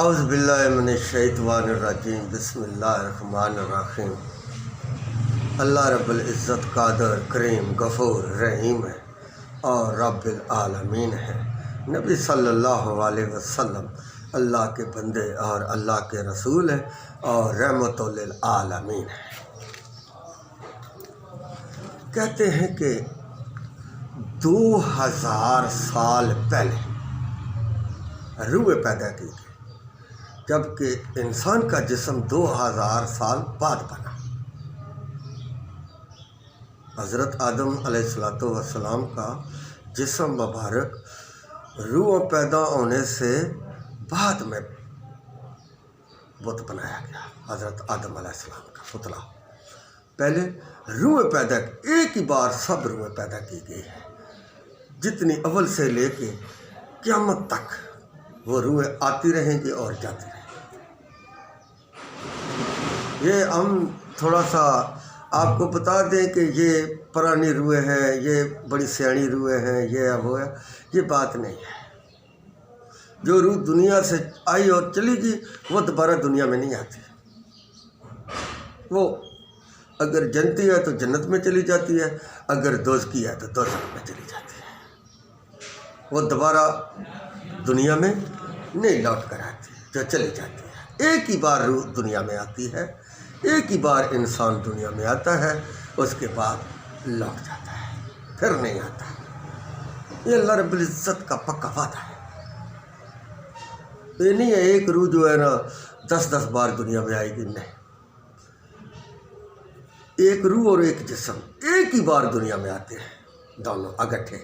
اعوذ باللہ من الشیطان الرجیم بسم اللہ الرحمن الرحیم۔ اللہ رب العزت قادر، کریم، غفور، رحیم ہے اور رب العالمین ہے۔ نبی صلی اللہ علیہ وسلم اللہ کے بندے اور اللہ کے رسول ہیں اور رحمت للعالمین ہے۔ کہتے ہیں کہ 2000 سال پہلے روح پیدا کی گئی، جبکہ انسان کا جسم 2000 سال بعد بنا۔ حضرت آدم علیہ السلام کا جسم مبارک روح پیدا ہونے سے بعد میں بت بنایا گیا۔ حضرت آدم علیہ السلام کا پتلا پہلے روح پیدا، ایک ہی بار سب روح پیدا کی گئی ہے، جتنی اول سے لے کے قیامت تک وہ روح آتی رہیں گی اور جاتی رہیں گی۔ یہ ہم تھوڑا سا آپ کو بتا دیں کہ یہ پرانی روح ہے، یہ بڑی سیاਣੀ روح ہے، یہ وہ ہے، یہ بات نہیں ہے۔ جو روح دنیا سے آئی اور چلی گئی وہ دوبارہ دنیا میں نہیں آتی۔ وہ اگر جنتی ہے تو جنت میں چلی جاتی ہے، اگر دوزخی ہے تو دوزخ میں چلی جاتی ہے۔ وہ دوبارہ دنیا میں نہیں لوٹ کر آتی، جو چلی جاتی ہے۔ ایک ہی بار روح دنیا میں آتی ہے، ایک ہی بار انسان دنیا میں آتا ہے، اس کے بعد لوٹ جاتا ہے، پھر نہیں آتا۔ یہ اللہ رب العزت کا پکا وعدہ ہے۔ یہ نہیں ہے ایک روح جو ہے نا 10 بار دنیا میں آئے گی، نہیں۔ ایک روح اور ایک جسم ایک ہی بار دنیا میں آتے ہیں، دونوں اکٹھے،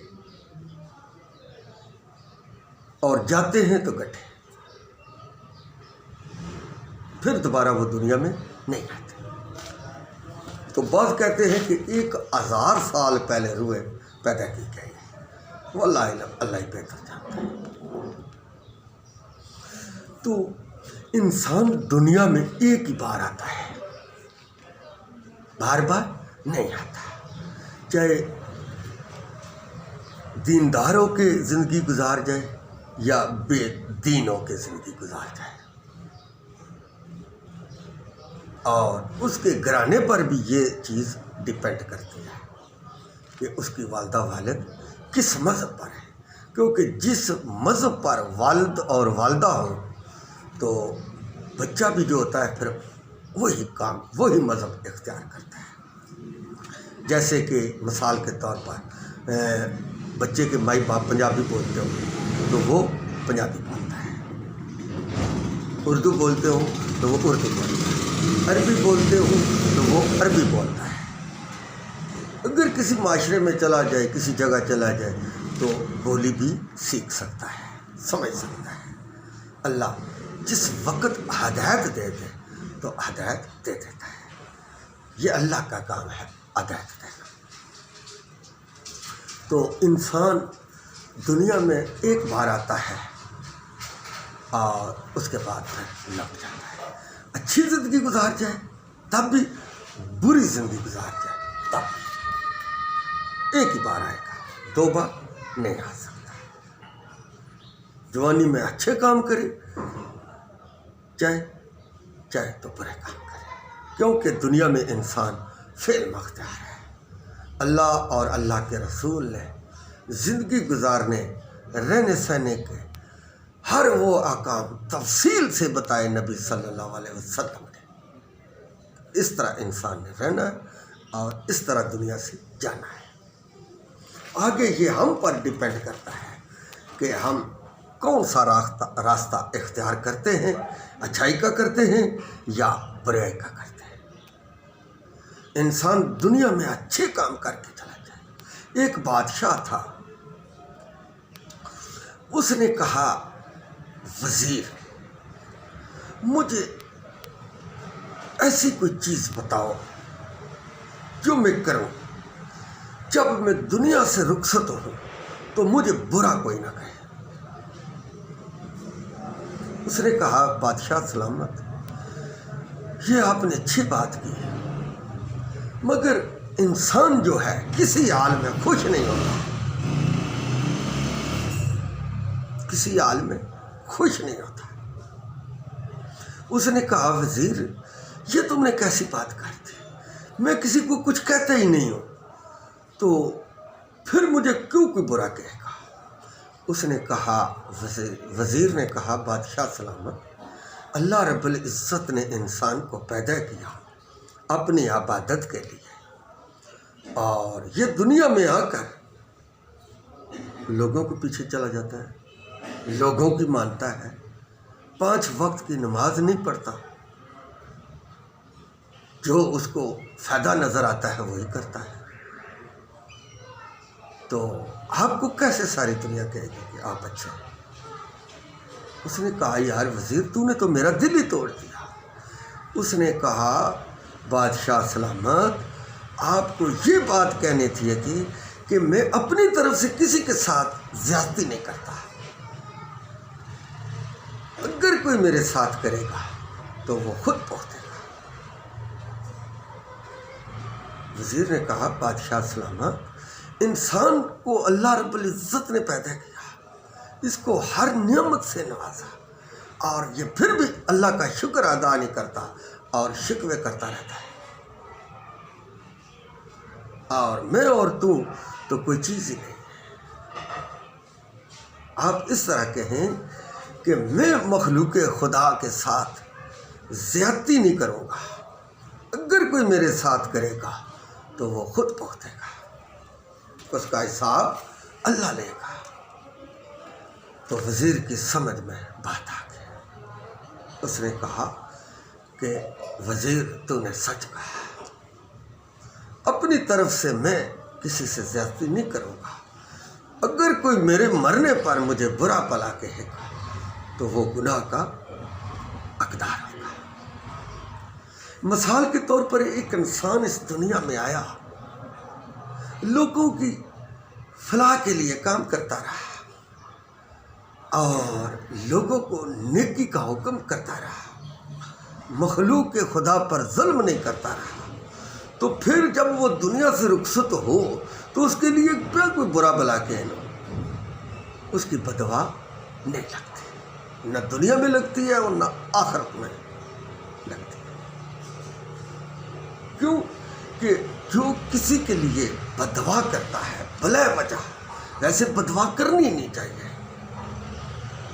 اور جاتے ہیں تو گٹھے، پھر دوبارہ وہ دنیا میں نہیں آتے۔ تو بعض کہتے ہیں کہ 1000 سال پہلے روح پیدا کی گئی ہے، واللہ علم، اللہ ہی بہتر جانتا ہے۔ تو انسان دنیا میں ایک ہی بار آتا ہے، بار بار نہیں آتا۔ چاہے دیندار ہو کے زندگی گزار جائے یا بے دین ہو کے زندگی گزار جائے، اور اس کے گھرانے پر بھی یہ چیز ڈیپینڈ کرتی ہے کہ اس کی والدہ والد کس مذہب پر ہے، کیونکہ جس مذہب پر والد اور والدہ ہوں تو بچہ بھی جو ہوتا ہے پھر وہی کام، وہی مذہب اختیار کرتا ہے۔ جیسے کہ مثال کے طور پر بچے کے مائی باپ پنجابی بولتے ہوں تو وہ پنجابی بولتا ہے، اردو بولتے ہوں تو وہ اردو بولتا ہے، عربی بولتے ہوں تو وہ عربی بولتا ہے۔ اگر کسی معاشرے میں چلا جائے، کسی جگہ چلا جائے تو بولی بھی سیکھ سکتا ہے، سمجھ سکتا ہے۔ اللہ جس وقت ہدایت دے دے تو ہدایت دے دیتا ہے، یہ اللہ کا کام ہے ہدایت دینا۔ تو انسان دنیا میں ایک بار آتا ہے اور اس کے بعد پھر لوٹ جاتا ہے۔ اچھی زندگی گزار جائے تب بھی، بری زندگی گزار جائے تب بھی، ایک ہی بار آئے گا، 2 بار نہیں آ سکتا۔ جوانی میں اچھے کام کرے، چاہے تو برے کام کرے، کیونکہ دنیا میں انسان فعل مختار ہے۔ اللہ اور اللہ کے رسول نے زندگی گزارنے، رہنے سہنے کے ہر وہ احکام تفصیل سے بتائے نبی صلی اللہ علیہ وسلم نے۔ اس طرح انسان نے رہنا ہے اور اس طرح دنیا سے جانا ہے۔ آگے یہ ہم پر ڈیپینڈ کرتا ہے کہ ہم کون سا راستہ اختیار کرتے ہیں، اچھائی کا کرتے ہیں یا برائی کا کرتے ہیں۔ انسان دنیا میں اچھے کام کر کے چلا جائے۔ ایک بادشاہ تھا، اس نے کہا وزیر مجھے ایسی کوئی چیز بتاؤ جو میں کروں، جب میں دنیا سے رخصت ہوں تو مجھے برا کوئی نہ کہے۔ اس نے کہا بادشاہ سلامت، یہ آپ نے اچھی بات کی ہے، مگر انسان جو ہے کسی حال میں خوش نہیں ہوتا، کسی حال میں خوش نہیں ہوتا۔ اس نے کہا وزیر یہ تم نے کیسی بات کر دی، میں کسی کو کچھ کہتا ہی نہیں ہوں، تو پھر مجھے کیوں کوئی برا کہے گا؟ اس نے کہا وزیر نے کہا بادشاہ سلامت، اللہ رب العزت نے انسان کو پیدا کیا اپنی عبادت کے لیے، اور یہ دنیا میں آ کر لوگوں کے پیچھے چلا جاتا ہے، لوگوں کی مانتا ہے، 5 وقت کی نماز نہیں پڑھتا، جو اس کو فائدہ نظر آتا ہے وہی کرتا ہے، تو آپ کو کیسے ساری دنیا کہے گی کہ آپ اچھے ہیں؟ اس نے کہا یار وزیر تو نے تو میرا دل ہی توڑ دیا۔ اس نے کہا بادشاہ سلامت آپ کو یہ بات کہنی تھی کہ میں اپنی طرف سے کسی کے ساتھ زیادتی نہیں کرتا، اگر کوئی میرے ساتھ کرے گا تو وہ خود پہنچے گا۔ وزیر نے کہا بادشاہ سلامت انسان کو اللہ رب العزت نے پیدا کیا، اس کو ہر نعمت سے نوازا، اور یہ پھر بھی اللہ کا شکر ادا نہیں کرتا اور شکوے کرتا رہتا ہے، اور میں اور تو کوئی چیز ہی نہیں۔ آپ اس طرح کہیں کہ میں مخلوق خدا کے ساتھ زیادتی نہیں کروں گا، اگر کوئی میرے ساتھ کرے گا تو وہ خود پہنچے گا، اس کا حساب اللہ لے گا۔ تو وزیر کی سمجھ میں بات آ گئی، اس نے کہا کہ وزیر تو نے سچ کہا، اپنی طرف سے میں کسی سے زیادتی نہیں کروں گا، اگر کوئی میرے مرنے پر مجھے برا بھلا کہے گا تو وہ گناہ کا حقدار ہوگا۔ مثال کے طور پر ایک انسان اس دنیا میں آیا، لوگوں کی فلاح کے لیے کام کرتا رہا اور لوگوں کو نیکی کا حکم کرتا رہا، مخلوق کے خدا پر ظلم نہیں کرتا رہا، تو پھر جب وہ دنیا سے رخصت ہو تو اس کے لیے کوئی برا بلا کہنا، اس کی بدوا نہیں لگتی، نہ دنیا میں لگتی ہے اور نہ آخرت میں لگتی ہے۔ کیوں کہ جو کسی کے لیے بدوا کرتا ہے بلا وجہ، ویسے بدوا کرنی نہیں چاہیے۔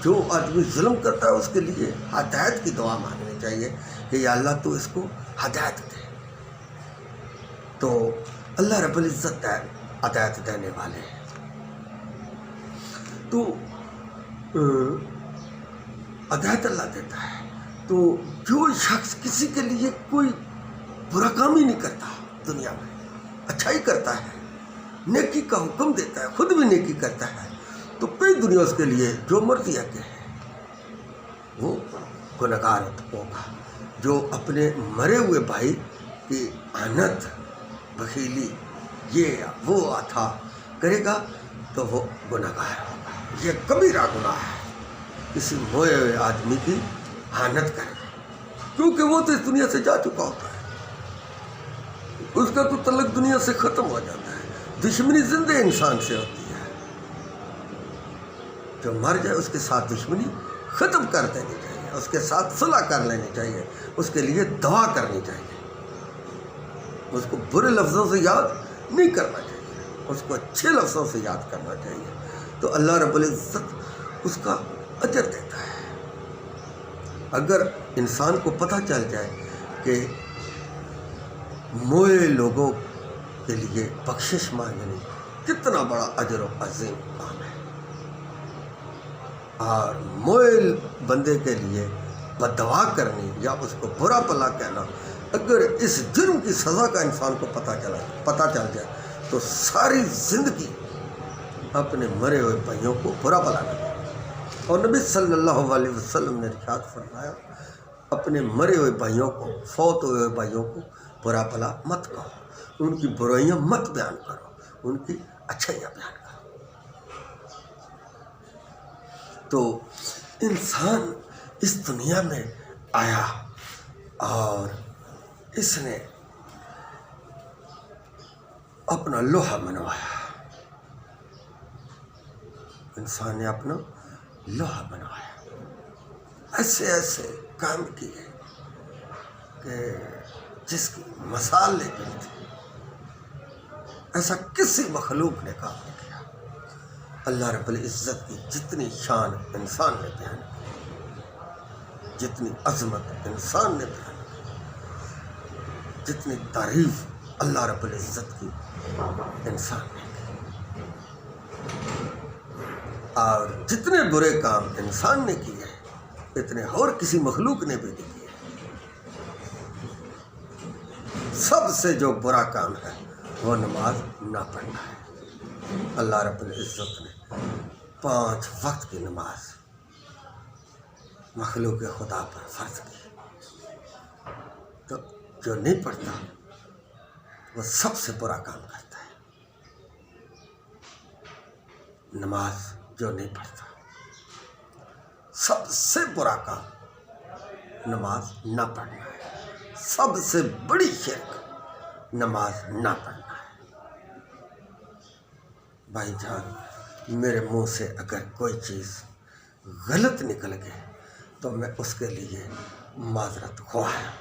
جو آدمی ظلم کرتا ہے اس کے لیے ہدایت کی دعا مانگنی چاہیے کہ یا اللہ تو اس کو ہدایت دے، تو اللہ رب العزت ہدایت دینے والے ہیں۔ تو ہدایت اللہ دیتا ہے، تو جو شخص کسی کے لیے کوئی برا کام ہی نہیں کرتا دنیا میں، اچھائی کرتا ہے، نیکی کا حکم دیتا ہے، خود بھی نیکی کرتا ہے، تو پوری دنیا اس کے لیے جو مرضی ہے کہ وہ گنہگار ہوگا۔ جو اپنے مرے ہوئے بھائی کی آنت، بخیلی، یہ وہ تھا کرے گا تو وہ گنہگار ہوگا۔ یہ کبیرہ گناہ ہے کسی موئے ہوئے آدمی کی آنت کرنا، کیونکہ وہ تو اس دنیا سے جا چکا ہوتا ہے، اس کا تو تعلق دنیا سے ختم ہو جاتا ہے۔ دشمنی زندہ انسان سے ہوتی ہے، جو مر جائے اس کے ساتھ دشمنی ختم کر دینی چاہیے، اس کے ساتھ صلح کر لینی چاہیے، اس کے لیے دعا کرنی چاہیے، اس کو برے لفظوں سے یاد نہیں کرنا چاہیے، اس کو اچھے لفظوں سے یاد کرنا چاہیے، تو اللہ رب العزت اس کا اجر دیتا ہے۔ اگر انسان کو پتہ چل جائے کہ موئے لوگوں کے لیے بخشش مانگنی کتنا بڑا اجر و عظیم کام ہے، اور موئے بندے کے لیے بددعا کرنی یا اس کو برا بھلا کہنا، اگر اس جرم کی سزا کا انسان کو پتہ چل جائے تو ساری زندگی اپنے مرے ہوئے بھائیوں کو برا بھلا کرے۔ اور نبی صلی اللہ علیہ وسلم نے ارشاد فرمایا اپنے مرے ہوئے بھائیوں کو، فوت ہوئے بھائیوں کو برا بھلا مت کہو، ان کی برائیاں مت بیان کرو، ان کی اچھائیاں بیان کرو۔ تو انسان اس دنیا میں آیا اور اس نے اپنا لوہا منوایا، انسان نے اپنا لوہا بنوایا، ایسے ایسے کام کیے کہ جس کی مثال نہیں ملتی، ایسا کسی مخلوق نے کام نہیں کیا۔ اللہ رب العزت کی جتنی شان انسان نے بیان کی، جتنی عظمت انسان نے بیان کی، جتنی تعریف اللہ رب العزت کی انسان نے کی، اور جتنے برے کام انسان نے کیے اتنے اور کسی مخلوق نے بھی نہیں کیے۔ سب سے جو برا کام ہے وہ نماز نہ پڑھنا ہے۔ اللہ رب العزت نے 5 وقت کی نماز مخلوق خدا پر فرض کی، تو جو نہیں پڑھتا وہ سب سے برا کام کرتا ہے۔ نماز جو نہیں پڑھتا، سب سے برا کام نماز نہ پڑھنا ہے۔ سب سے بڑی شرک نماز نہ پڑھنا ہے۔ بھائی جان، میرے منہ سے اگر کوئی چیز غلط نکل گئے تو میں اس کے لیے معذرت خواہ ہوں،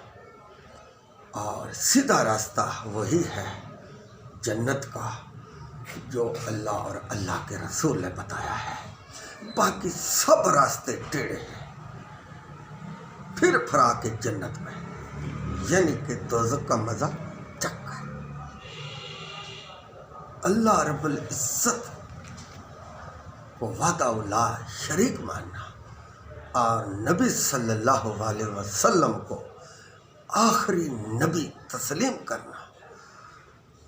اور سیدھا راستہ وہی ہے جنت کا جو اللہ اور اللہ کے رسول نے بتایا ہے۔ باقی سب راستے ٹیڑھے ہیں، پھر پھرا کے جنت میں، یعنی کہ دوزخ کا مزہ چکھ کر۔ اللہ رب العزت کو وحدہ لا شریک ماننا اور نبی صلی اللہ علیہ وسلم کو آخری نبی تسلیم کرنا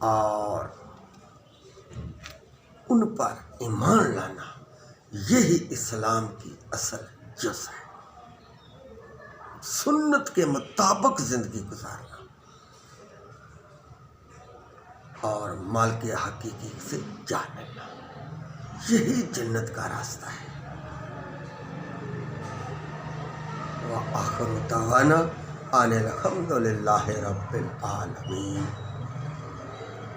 اور ان پر ایمان لانا، یہی اسلام کی اصل جز ہے۔ سنت کے مطابق زندگی گزارنا اور مال کے حقیقی سے جان لینا، یہی جنت کا راستہ ہے۔ وآخر دعوانا ان الحمد للہ رب العالمین۔